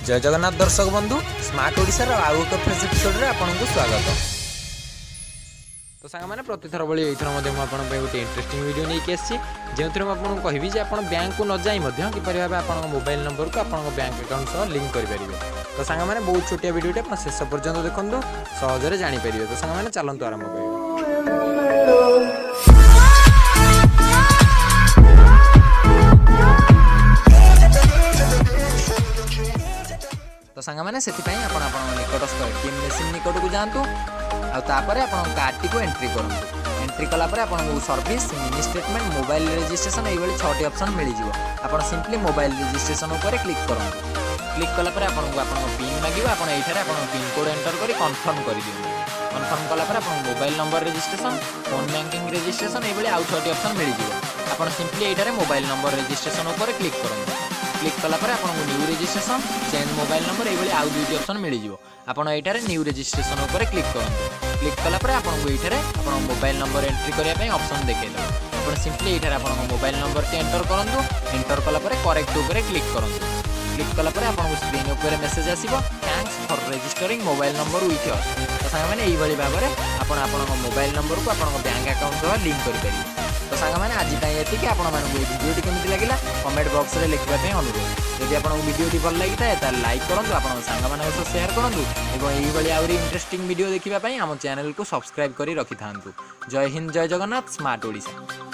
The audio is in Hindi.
जय जगन्नाथ दर्शक बंधु स्मार्ट ओडिशार आउ एक फ्रेश एपिसोड रे आपनको स्वागत। तो सांग मैंने प्रतिथर भाई ये गोटे इंटरेस्टिंग वीडियो नहीं आसी जो आपको कहबी जे आप बैंक को न जाई किपर भाव आप मोबाइल नंबर को आप बैंक अकाउंट सह लिंक करेंगे। तो सांग मैंने बहुत छोटिया वीडियोटे आप शेष पर्यंत देखो सहजरे जानीपर। तो सांग मैंने चलतु आरंभ कर। तो सांग मैंने से निकटस्थ एटीएम मेसीन निकट को जातु आपर आप कार्ड टी एंट्री करूँ। एंट्री कलापर आपको service mini statement mobile registration ये 6टी ऑप्शन मिल जाए। आप सिंपली मोबाइल रजिस्ट्रेशन उपर क्लिक करूँ। क्लिक कलापर आपको पिन मांगे आप पिन कोड एंटर कर कन्फर्म कर दिखाँ। कन्फर्म कलापर आप mobile number registration phone banking registration ये आउ 6टी ऑप्शन मिल जाए। आप सिंपली ये मोबाइल नंबर रजिस्ट्रेशन उपर क्लिक करूँ। क्लिक कलापर आपको new registration change mobile number ये आउ 2टी ऑप्शन मिल जाए। आपड़ ये न्यू रजिस्ट्रेशन उपर क्लिक करूँ। क्लिक कलापर आपको ये मोबाइल नंबर एंट्री करने ऑप्शन देखा। आप सिंपली ये मोबाइल नंबर टी एंटर करूँ। एंटर कलापर करेक्ट उपर क्लिक करूँ। क्लिक कलापर आपको स्क्रीन उपर मेसेज आसो thanks for registering mobile number with us. तो सांग मैंने यही भाव में आप मोबाइल नंबर को आप बैंक अकाउंट सह लिंक करेंगे। तो सांग मैंने आज ये आपको वीडियो केमती लगे कमेंट बॉक्स में लिखा अनुरोध। जदि आपको वीडियो भल लगी था लाइक करूँ आप सांग सह शेयर करूँ और यही आहुरी इंटरेस्टिंग वीडियो देखापी आम चैनल को सब्सक्राइब कर रखि था। जय हिंद जय जगन्नाथ स्मार्ट ओडिशा।